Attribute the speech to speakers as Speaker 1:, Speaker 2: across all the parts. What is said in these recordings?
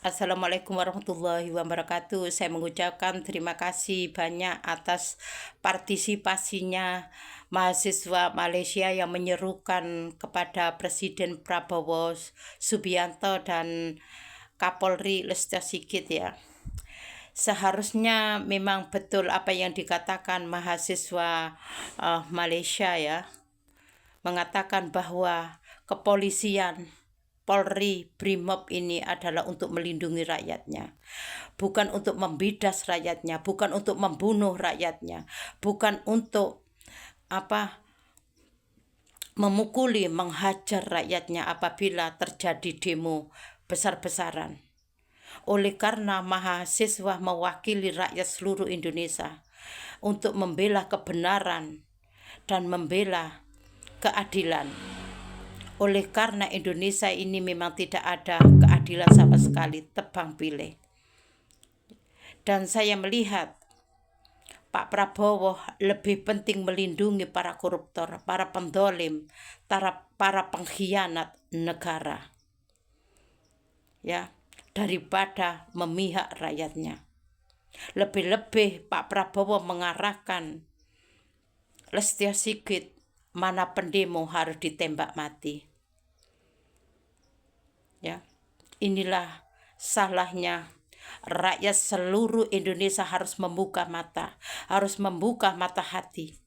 Speaker 1: Assalamualaikum warahmatullahi wabarakatuh. Saya mengucapkan terima kasih banyak atas partisipasinya mahasiswa Malaysia yang menyerukan kepada Presiden Prabowo Subianto dan Kapolri Listio Sigit ya. Seharusnya memang betul apa yang dikatakan mahasiswa Malaysia ya, mengatakan bahwa kepolisian Polri, Brimob ini adalah untuk melindungi rakyatnya, bukan untuk membidas rakyatnya, bukan untuk membunuh rakyatnya, bukan untuk memukuli, menghajar rakyatnya apabila terjadi demo besar-besaran. Oleh karena mahasiswa mewakili rakyat seluruh Indonesia untuk membela kebenaran dan membela keadilan. Oleh karena Indonesia ini memang tidak ada keadilan sama sekali, tebang pilih. Dan saya melihat Pak Prabowo lebih penting melindungi para koruptor, para pendolim, para pengkhianat negara, ya, daripada memihak rakyatnya. Lebih-lebih Pak Prabowo mengarahkan Listio Sigit, mana pendemo harus ditembak mati. Ya, inilah salahnya rakyat seluruh Indonesia harus membuka mata, harus membuka mata hati.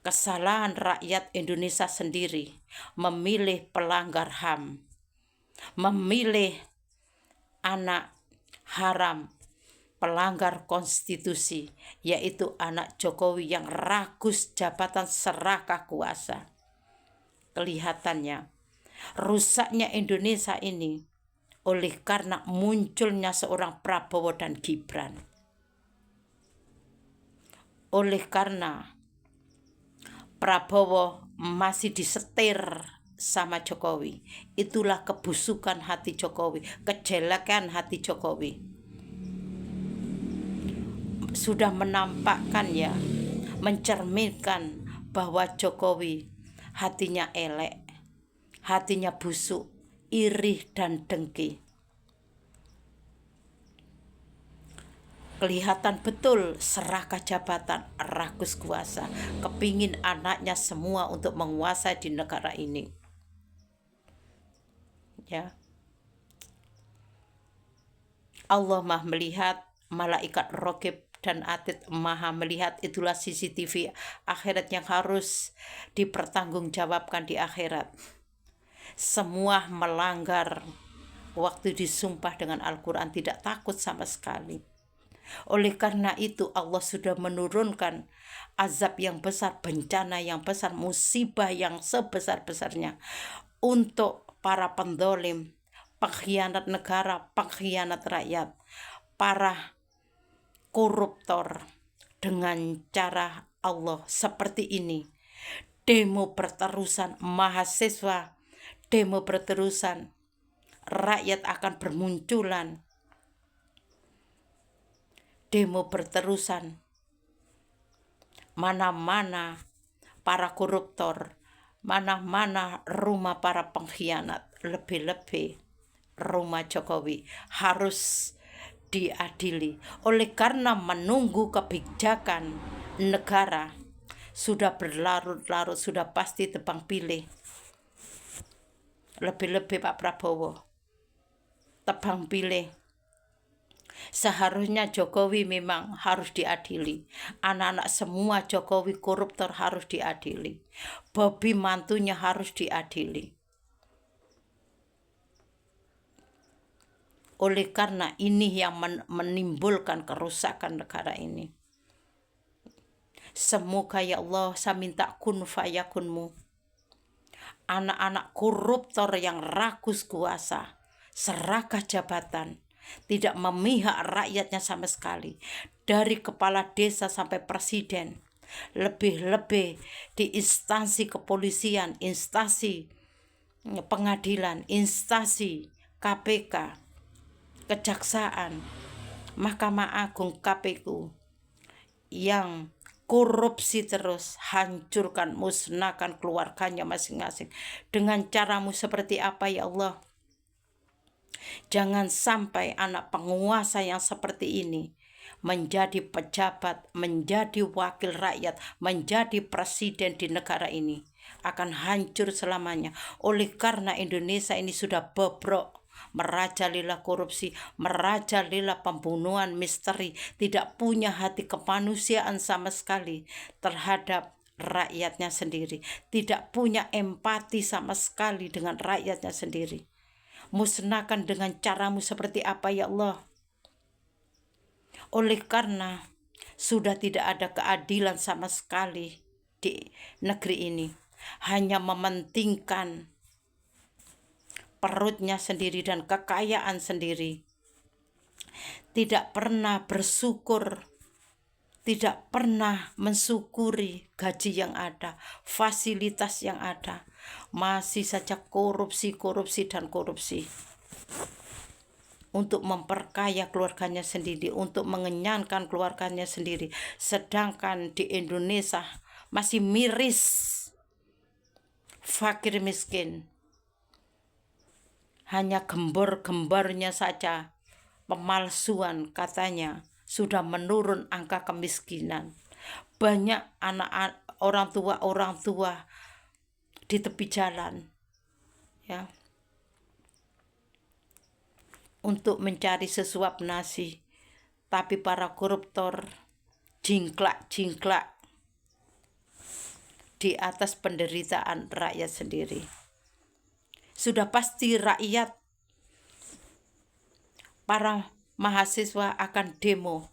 Speaker 1: Kesalahan rakyat Indonesia sendiri memilih pelanggar HAM, memilih anak haram, pelanggar konstitusi, yaitu anak Jokowi yang rakus jabatan serakah kuasa. Kelihatannya rusaknya Indonesia ini oleh karena munculnya seorang Prabowo dan Gibran. Oleh karena Prabowo masih disetir sama Jokowi, itulah kebusukan hati Jokowi, kejelekan hati Jokowi. Sudah menampakkan ya, mencerminkan bahwa Jokowi hatinya elek, hatinya busuk, iri dan dengki. Kelihatan betul serakah jabatan, rakus kuasa, kepingin anaknya semua untuk menguasai di negara ini. Ya. Allah Maha melihat, malaikat Raqib dan Atid Maha melihat, itulah CCTV akhirat yang harus dipertanggungjawabkan di akhirat. Semua melanggar waktu disumpah dengan Al-Quran, tidak takut sama sekali. Oleh karena itu Allah sudah menurunkan azab yang besar, bencana yang besar, musibah yang sebesar-besarnya untuk para pendolim, pengkhianat negara, pengkhianat rakyat, para koruptor. Dengan cara Allah seperti ini, demo berterusan, mahasiswa demo berterusan, rakyat akan bermunculan, demo berterusan, mana-mana para koruptor, mana-mana rumah para pengkhianat, lebih-lebih rumah Jokowi harus diadili. Oleh karena menunggu kebijakan negara sudah berlarut-larut, sudah pasti tebang pilih. Lebih-lebih Pak Prabowo tebang pilih. Seharusnya Jokowi memang harus diadili. Anak-anak semua Jokowi koruptor harus diadili. Bobi mantunya harus diadili. Oleh karena ini yang menimbulkan kerusakan negara ini. Semoga ya Allah, saya minta kun fayakunmu. Anak-anak koruptor yang rakus kuasa, serakah jabatan, tidak memihak rakyatnya sama sekali, dari kepala desa sampai presiden, lebih-lebih di instansi kepolisian, instansi pengadilan, instansi KPK, kejaksaan, Mahkamah Agung, KPU, yang korupsi terus, hancurkan, musnahkan keluarganya masing-masing. Dengan caramu seperti apa ya Allah? Jangan sampai anak penguasa yang seperti ini menjadi pejabat, menjadi wakil rakyat, menjadi presiden di negara ini akan hancur selamanya. Oleh karena Indonesia ini sudah bobrok, merajalela korupsi, merajalela pembunuhan misteri, tidak punya hati kemanusiaan sama sekali terhadap rakyatnya sendiri, tidak punya empati sama sekali dengan rakyatnya sendiri. Musnahkan dengan caramu seperti apa ya Allah. Oleh karena sudah tidak ada keadilan sama sekali di negeri ini, hanya mementingkan perutnya sendiri dan kekayaan sendiri. Tidak pernah bersyukur, tidak pernah mensyukuri gaji yang ada, fasilitas yang ada. Masih saja korupsi, dan korupsi. Untuk memperkaya keluarganya sendiri, untuk mengenyangkan keluarganya sendiri. Sedangkan di Indonesia masih miris, fakir miskin. Hanya gembor-gembornya saja, pemalsuan katanya sudah menurun angka kemiskinan. Banyak anak orang tua di tepi jalan, ya, untuk mencari sesuap nasi, tapi para koruptor jingklak di atas penderitaan rakyat sendiri. Sudah pasti rakyat, para mahasiswa akan demo.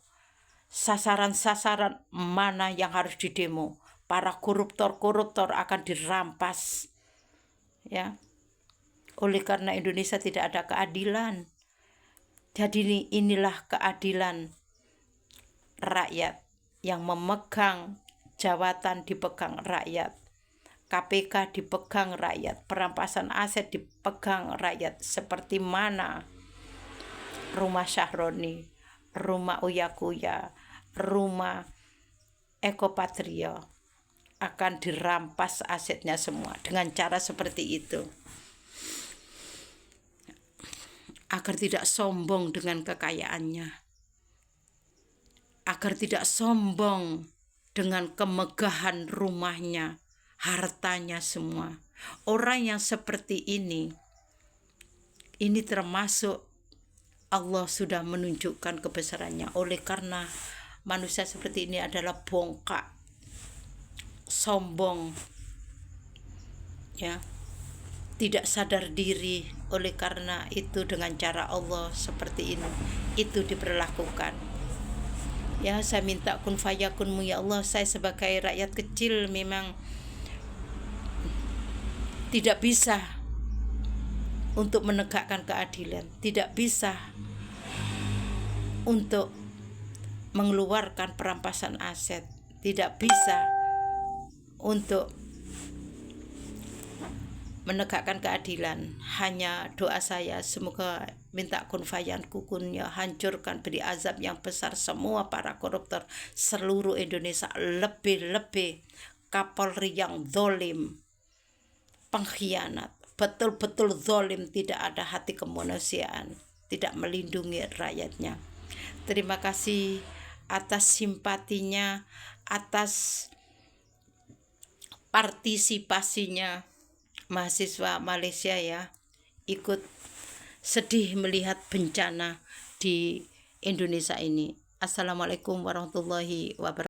Speaker 1: Sasaran-sasaran mana yang harus didemo? Para koruptor akan dirampas, ya. Oleh karena Indonesia tidak ada keadilan. Jadi inilah keadilan rakyat, yang memegang jabatan dipegang rakyat, KPK dipegang rakyat, perampasan aset dipegang rakyat. Seperti mana rumah Syahroni, rumah Uya Kuya, rumah Eko Patrio akan dirampas asetnya semua dengan cara seperti itu, agar tidak sombong dengan kekayaannya, agar tidak sombong dengan kemegahan rumahnya, hartanya semua. Orang yang seperti ini termasuk Allah sudah menunjukkan kebesarannya. Oleh karena manusia seperti ini adalah bongkak, sombong, ya, tidak sadar diri. Oleh karena itu dengan cara Allah seperti ini itu diperlakukan. Ya, saya minta kun fayakunmu ya Allah. Saya sebagai rakyat kecil memang tidak bisa untuk menegakkan keadilan, tidak bisa untuk mengeluarkan perampasan aset, tidak bisa untuk menegakkan keadilan. Hanya doa saya, semoga minta kun fayakunnya, hancurkan, beri azab yang besar semua para koruptor seluruh Indonesia, lebih-lebih Kapolri yang zalim, pengkhianat, betul-betul zalim, tidak ada hati kemanusiaan, tidak melindungi rakyatnya. Terima kasih atas simpatinya, atas partisipasinya mahasiswa Malaysia, ya, ikut sedih melihat bencana di Indonesia ini. Assalamualaikum warahmatullahi wabarakatuh.